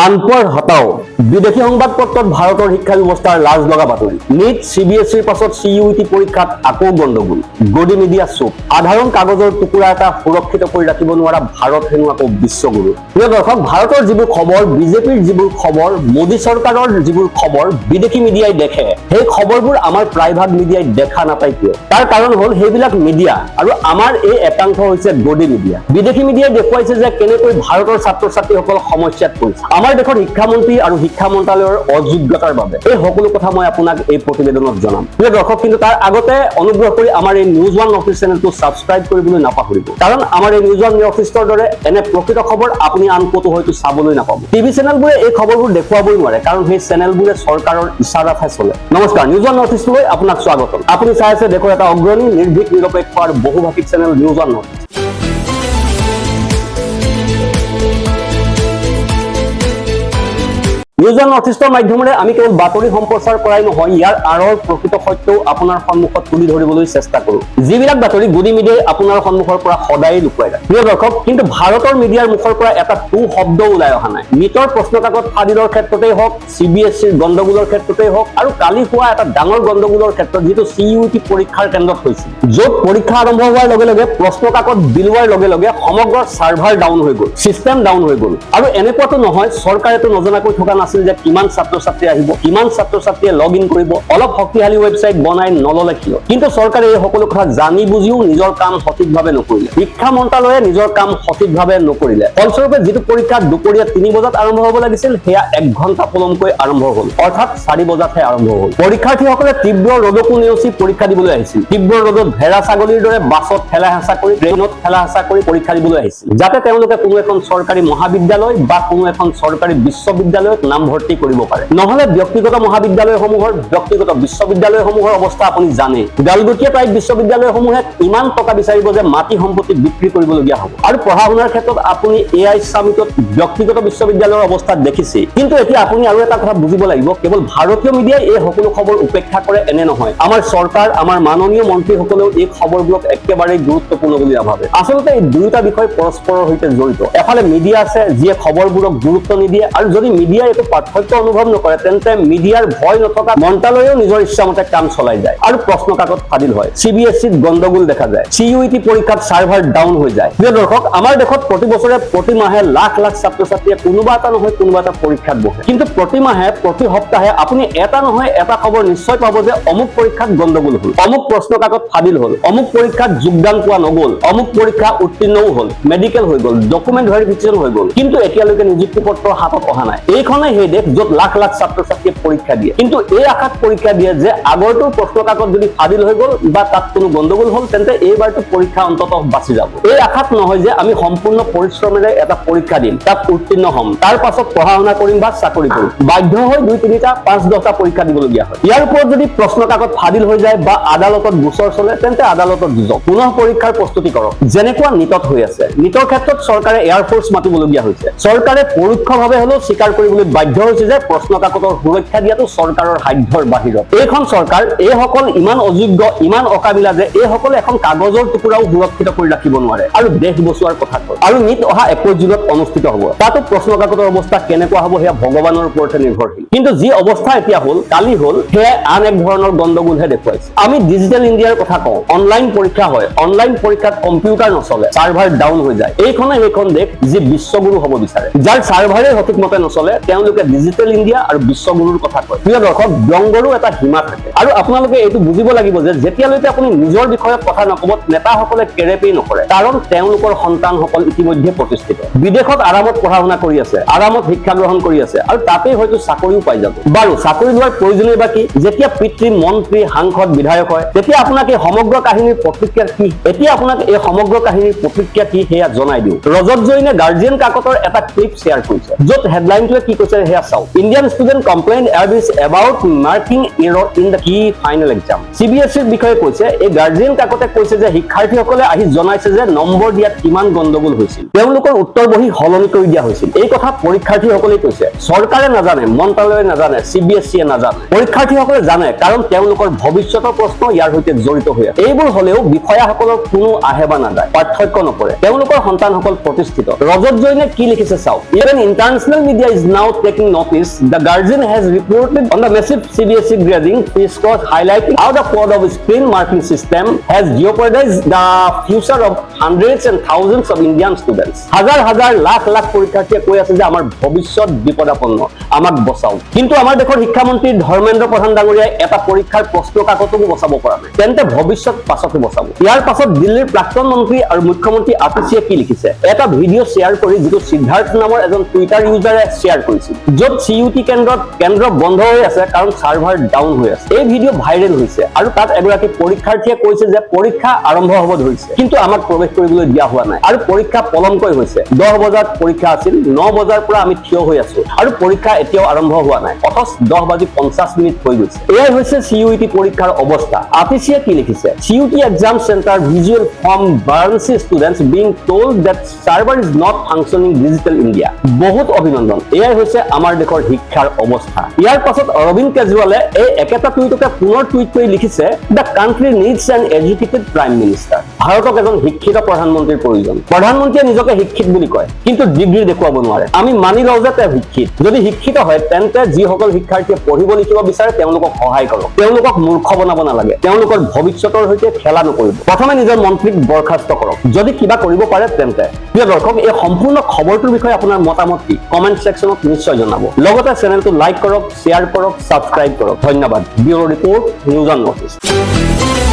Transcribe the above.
আনপঢ় হতাও বিদেশী সংবাদপত্ৰত ভাৰতৰ শিক্ষা ব্যৱস্থাৰ লাজ লগা বাতৰি নিট চিবিএছইৰ পাছত চিইউটি পৰীক্ষাত আকৌ গণ্ডগোল গদি মিডিয়া চুপ সাধাৰণ কাগজৰ টুকুৰা এটা সুৰক্ষিত কৰি ৰাখিব নোৱাৰা ভাৰত হেনো আকৌ বিশ্বগুৰু প্ৰিয় দৰ্শক ভাৰতৰ যিবোৰ খবৰ বিজেপিৰ যিবোৰ খবৰ মোদী চৰকাৰৰ যিবোৰ খবৰ বিদেশী মিডিয়াই দেখে সেই খবৰবোৰ আমাৰ প্ৰায়ভাগ মিডিয়াই দেখা নাপায় কিয় তাৰ কাৰণ হ'ল সেইবিলাক মিডিয়া আৰু আমাৰ এই একাংশ হৈছে গদি মিডিয়া বিদেশী মিডিয়াই দেখুৱাইছে যে কেনেকৈ ভাৰতৰ ছাত্ৰ ছাত্ৰীসকল সমস্যাত পৰিছে আমাৰ দেশৰ শিক্ষামন্ত্ৰী আৰু শিক্ষা মন্ত্ৰালয়ৰ অযোগ্যতাৰ বাবে এই সকলো কথা মই আপোনাক এই প্ৰতিবেদনত জনাম প্ৰিয় দৰ্শক কিন্তু তাৰ আগতে অনুগ্ৰহ কৰি আমাৰ এই নিউজ ওৱান নৰ্থ ইষ্ট চেনেলটো সাবস্ক্ৰাইব কৰিবলৈ নাপাহৰিব কাৰণ আমাৰ এই নিউজ ওৱান নৰ্থ ইষ্টৰ দৰে এনে প্ৰকৃত খবৰ আপুনি আন ক'তো হয়তো চাবলৈ নাপাব টিভি চেনেলবোৰে এই খবৰবোৰ দেখুৱাবই নোৱাৰে কাৰণ সেই চেনেলবোৰে চৰকাৰৰ ইছাৰাতহে চলে নমস্কাৰ নিউজ ওৱান নৰ্থ ইষ্টলৈ আপোনাক স্বাগতম আপুনি চাই আছে দেশৰ এটা অগ্ৰণী নিৰ্ভীক নিৰপেক্ষ আৰু বহুভাষিক channel news one north east news one north ইষ্টৰ মাধ্যমেৰে আমি কেৱল বাতৰি সম্প্ৰচাৰ কৰাই নহয় ইয়াৰ আঁৰৰ প্ৰকৃত সত্যও আপোনাৰ সন্মুখত তুলি ধৰিবলৈ চেষ্টা কৰোঁ যিবিলাক বাতৰি গদি মিডিয়াই আপোনাৰ সন্মুখৰ পৰা সদায় লুকুৱাই ৰাখে প্ৰিয় দৰ্শক কিন্তু ভাৰতৰ মিডিয়াৰ মুখৰ পৰা এটা টু শব্দ ওলাই অহা নাই নিটৰ প্ৰশ্নকাকত ফাদিলৰ ক্ষেত্ৰতেই হওক চিবিএছইৰ গণ্ডগোলৰ ক্ষেত্ৰতেই হওক আৰু কালি হোৱা এটা ডাঙৰ গণ্ডগোলৰ ক্ষেত্ৰত যিটো চিইউটি পৰীক্ষাৰ কেন্দ্ৰত হৈছিল য'ত পৰীক্ষা আৰম্ভ হোৱাৰ লগে লগে প্ৰশ্নকাকত বিলোৱাৰ লগে লগে সমগ্ৰ চাৰ্ভাৰ ডাউন হৈ গ'ল চিষ্টেম ডাউন হৈ গ'ল আৰু এনেকুৱাটো নহয় চৰকাৰেতো নজনাকৈ থকা নাছিল যে কিমান ছাত্ৰ ছাত্ৰী আহিব কিমান ছাত্ৰ ছাত্ৰীয়ে লগ ইন কৰিব অলপ শক্তিশালী ৱেবছাইট বনাই নললে কিয় কিন্তু চৰকাৰে এই সকলো কথা জানি বুজিও নিজৰ কাম সঠিকভাৱে নকৰিলে শিক্ষা মন্ত্ৰালয়ে নিজৰ কাম সঠিকভাৱে নকৰিলে ফলস্বৰূপে যিটো পৰীক্ষা দুপৰীয়া 3 বজাত আৰম্ভ হ'ব লাগিছিল সেয়া 1 ঘণ্টা পলমকৈ আৰম্ভ হ'ল অৰ্থাৎ 4 বজাতহে আৰম্ভ হ'ল পৰীক্ষাৰ্থীসকলে তীব্ৰ ৰ'দকো নেওচি পৰীক্ষা দিবলৈ আহিছিল তীব্ৰ ৰ'দত ভেড়া ছাগলীৰ দৰে বাছত ঠেলা হেঁচা কৰি ট্ৰেইনত ঠেলা হেঁচা কৰি পৰীক্ষা দিবলৈ আহিছিল যাতে তেওঁলোকে কোনো এখন চৰকাৰী মহাবিদ্যালয় বা কোনো এখন চৰকাৰী বিশ্ববিদ্যালয়ত নামভৰ্তি কৰিব পাৰে নহলে ব্যক্তিগত মহাবিদ্যালয়সমূহৰ ব্যক্তিগত বিশ্ববিদ্যালয়সমূহৰ অৱস্থা আপুনি জানে গালগতীয়া প্ৰায় বিশ্ববিদ্যালয়সমূহে ইমান টকা বিচাৰিব যে মাটি সম্পত্তি বিক্ৰী কৰিবলগীয়া হ'ব আৰু পঢ়া শুনাৰ ক্ষেত্ৰত আপুনি এআই সামিটত ব্যক্তিগত বিশ্ববিদ্যালয়ৰ অৱস্থা দেখিছে কিন্তু এতিয়া আপুনি আৰু এটা কথা বুজিব লাগিব কেৱল ভাৰতীয় মিডিয়াই এই সকলো খবৰ উপেক্ষা কৰে এনে নহয় আমাৰ চৰকাৰ আমাৰ মাননীয় মন্ত্ৰীসকলেও এই খবৰবোৰক একেবাৰে গুৰুত্বপূৰ্ণ বুলি ভাবে আচলতে এই দুয়োটা বিষয় পৰস্পৰৰ সৈতে জড়িত এফালে মিডিয়া আছে যিয়ে খবৰবোৰক গুৰুত্ব নিদিয়ে আৰু যদি মিডিয়াই একো পাৰ্থক্য অনুভৱ নকৰে তেন্তে মিডিয়াৰ ভয় নথকা মন্ত্ৰালয়েও নিজৰ ইচ্ছামতে কাম চলাই যায় আৰু প্ৰশ্নকাকত ফাদিল হয় চিবিএছইত গণ্ডগোল দেখা যায় চিইউটি পৰীক্ষাত চাৰ্ভাৰ ডাউন হৈ যায় প্ৰিয় দৰ্শক আমাৰ দেশত প্ৰতি বছৰে প্ৰতি মাহে লাখ লাখ ছাত্ৰ ছাত্ৰীয়ে কোনোবা এটা নহয় কোনোবা এটা পৰীক্ষাত বহে কিন্তু প্ৰতি মাহে প্ৰতি সপ্তাহে আপুনি এটা নহয় এটা খবৰ নিশ্চয় পাব যে অমুক পৰীক্ষাত গণ্ডগোল হ'ল অমুক প্ৰশ্নকাকত ফাদিল হ'ল অমুক পৰীক্ষাত যোগদান পোৱা নগ'ল অমুক পৰীক্ষা উত্তীৰ্ণও হ'ল মেডিকেল হৈ গ'ল ডকুমেণ্ট ভেৰিফিকেশ্যন হৈ গ'ল কিন্তু এতিয়ালৈকে নিযুক্তি পত্ৰ হাতত অহা নাই এইখনে সেই দেশ য'ত লাখ লাখ ছাত্ৰ ছাত্ৰীয়ে পৰীক্ষা দিয়ে কিন্তু এই আশাত পৰীক্ষা দিয়ে যে আগৰটোৰ প্ৰশ্নকাকত যদি ফাদিল হৈ গ'ল বা তাত কোনো গণ্ডগোল হ'ল তেন্তে এইবাৰটো পৰীক্ষা অন্ততঃ বাচি যাব এই আশাত নহয় যে আমি সম্পূৰ্ণ পৰিশ্ৰমেৰে এটা পৰীক্ষা দিম তাত উত্তীৰ্ণ হ'ম তাৰ পাছত পঢ়া শুনা কৰিম বা চাকৰি কৰিম বাধ্য হৈ 2-3টা 5-10টা পৰীক্ষা দিবলগীয়া হয় ইয়াৰ ওপৰত যদি প্ৰশ্নকাকত ফাদিল হৈ যায় বা আদালতত গোচৰ চলে তেন্তে আদালতত যুঁজক পুনৰ পৰীক্ষাৰ প্ৰস্তুতি কৰক যেনেকুৱা নিটত হৈ আছে নিটৰ ক্ষেত্ৰত চৰকাৰে এয়াৰফ'ৰ্চ মাতিবলগীয়া হৈছে চৰকাৰে পৰোক্ষভাৱে হ'লেও স্বীকাৰ কৰিবলৈ বাধ্য হৈছে যে প্ৰশ্নকাকতৰ সুৰক্ষা দিয়াটো চৰকাৰৰ সাধ্যৰ বাহিৰত এইখন চৰকাৰ এইসকল ইমান অযোগ্য ইমান অকামিলা যে এইসকলে এখন কাগজৰ টুকুৰাও সুৰক্ষিত কৰি ৰাখিব নোৱাৰে আৰু দেশ বচোৱাৰ কথা কয় আৰু নিট অহা 21 জুনত অনুষ্ঠিত হ'ব তাতো প্ৰশ্নকাকতৰ অৱস্থা কেনেকুৱা হ'ব সেয়া ভগৱানৰ ওপৰতে নিৰ্ভৰশীল কিন্তু যি অৱস্থা এতিয়া হ'ল কালি হ'ল সেয়া আন এক ধৰণৰ গণ্ডগোলহে দেখুৱাইছে আমি ডিজিটেল ইণ্ডিয়াৰ কথা কওঁ অনলাইন পৰীক্ষা হয় অনলাইন পৰীক্ষাত কম্পিউটাৰ নচলে চাৰ্ভাৰ ডাউন হৈ যায় এইখনে সেইখন দেশ যি বিশ্বগুৰু হ'ব বিচাৰে যাৰ চাৰ্ভাৰে সঠিকমতে নচলে তেওঁলোকে ডিজিটেল ইণ্ডিয়া আৰু বিশ্বগুৰুৰ কথা কয় প্ৰিয় দৰ্শক ব্যংগৰো এটা সীমা থাকে আৰু আপোনালোকে এইটো বুজিব লাগিব যে যেতিয়ালৈকে আপুনি নিজৰ বিষয়ত কথা নকব নেতাসকলে কেৰেপেই নকৰে কাৰণ তেওঁলোকৰ সন্তানসকল ইতিমধ্যে প্ৰতিষ্ঠিত বিদেশত আৰামত পঢ়া শুনা কৰি আছে আৰামত শিক্ষা গ্ৰহণ কৰি আছে আৰু তাতেই হয়তো চাকৰিও পাই যাব বাৰু চাকৰি লোৱাৰ প্ৰয়োজনীয় বা কি যেতিয়া পিতৃ মন্ত্ৰী সাংসদ বিধায়ক হয় তেতিয়া আপোনাক এই সমগ্ৰ কাহিনীৰ প্ৰতিক্ৰিয়া কি এতিয়া আপোনাক এই সমগ্ৰ কাহিনীৰ প্ৰতিক্ৰিয়া কি সেয়া জনাই দিওঁ ৰজত জৈনে গাৰ্জিয়ান কাকতৰ এটা ক্লিপ শ্বেয়াৰ কৰিছে য'ত হেডলাইনটোৱে কি কৈছে here চাওক Indian student complained Airbus about marking error in the key final exam CBSE বিষয়ে কৈছে এই গাৰ্জিয়ান কাকতে কৈছে যে শিক্ষাৰ্থীসকলে আহি জনাইছে যে নম্বৰ দিয়াত কিমান গণ্ডগোল হৈছিল তেওঁলোকৰ উত্তৰ বহি হলনি কৰি দিয়া হৈছিল এই কথা পৰীক্ষাৰ্থীসকলে কৈছে চৰকাৰে নাজানে মন্ত্ৰালয়ে নাজানে CBSE নাজানে পৰীক্ষাৰ্থীসকলে জানে কাৰণ তেওঁলোকৰ ভৱিষ্যতৰ প্ৰশ্ন ইয়াৰ সৈতে জড়িত হৈ আছে এইবোৰ হলেও বিষয়াসকলৰ কোনো আহে বা নাযায় পাৰ্থক্য নকৰে তেওঁলোকৰ সন্তানসকল প্ৰতিষ্ঠিত ৰজত জৈনে কি লিখিছে চাওক even international media is now taking notice the Guardian has reported on the massive CBSE grading fees cost highlighting how the fraud of screen marking system has jeopardized the future of hundreds and thousands of Indian students হাজাৰ হাজাৰ লাখ লাখ পৰীক্ষাৰ্থীয়ে কৈ আছে যে আমাৰ ভৱিষ্যত বিপদাপন্ন আমাক বচাও কিন্তু আমাৰ দেশৰ শিক্ষামন্ত্ৰী ধৰ্মেন্দ্ৰ প্ৰধান ডাঙৰীয়াই এটা পৰীক্ষাৰ প্ৰশ্ন কাকতকো বচাব পৰা নাই তেন্তে ভৱিষ্যত পাছতে বচাব ইয়াৰ পাছত দিল্লীৰ প্ৰাক্তন মন্ত্ৰী আৰু মুখ্যমন্ত্ৰী আতিশিয়ে কি লিখিছে এটা ভিডিঅ' শ্বেয়াৰ কৰি যিটো সিদ্ধাৰ্থ নামৰ এজন টুইটাৰ ইউজাৰে শ্বেয়াৰ কৰিছিল য'ত CUT কেন্দ্ৰ বন্ধ হৈ আছে কাৰণ সাৰ্ভাৰ ডাউন হৈ আছে এই ভিডিঅ' ভাইৰেল হৈছে আৰু তাত এগৰাকী পৰীক্ষাৰ্থীয়ে কৈছে যে পৰীক্ষা আৰম্ভ হ'ব ধৰিছে কিন্তু আমাক প্ৰৱেশ কৰিবলৈ দিয়া হোৱা নাই আৰু পৰীক্ষা পলমকৈ হৈছে 10 বজাত পৰীক্ষা আছিল 9 বজাৰ পৰা আমি থিয় হৈ আছো আৰু পৰীক্ষা এতিয়াও আৰম্ভ হোৱা নাই অথচ 10:50 হৈ গৈছে এয়াই হৈছে CUT পৰীক্ষাৰ অৱস্থা আতিশিয়ে কি লিখিছে CUT exam center visual from Varanasi students being told that server is not functioning digital India বহুত অভিনন্দন এয়াই হৈছে আমাৰ দেশৰ শিক্ষাৰ অৱস্থা ইয়াৰ পাছত অৰবিন্দ কেজৰিৱালে এই একেটা টুইটকে পুনৰ টুইট কৰি লিখিছে the country needs an educated prime minister ভাৰতক এজন শিক্ষিত প্ৰধানমন্ত্ৰীৰ প্ৰয়োজন প্ৰধানমন্ত্ৰীয়ে নিজকে শিক্ষিত বুলি কয় কিন্তু ডিগ্ৰী দেখুৱাব নোৱাৰে আমি মানি লওঁ যে তেওঁ শিক্ষিত যদি শিক্ষিত হয় তেন্তে যিসকল শিক্ষাৰ্থীয়ে পঢ়িব লিখিব বিচাৰে তেওঁলোকক সহায় কৰক তেওঁলোকক মূৰ্খ বনাব নালাগে তেওঁলোকৰ ভৱিষ্যতৰ সৈতে খেলা নকৰিব প্ৰথমে নিজৰ মন্ত্ৰীক বৰখাস্ত কৰক যদি কিবা কৰিব পাৰে তেন্তে প্ৰিয় দৰ্শক এই সম্পূৰ্ণ খবৰটোৰ বিষয়ে আপোনাৰ মতামত কি কমেন্ট সেকশনত নিশ্চয় জনাব লগতে চেনেলটো লাইক কৰক শ্বেয়াৰ কৰক সাবস্ক্ৰাইব কৰক ধন্যবাদ bureau report news on north east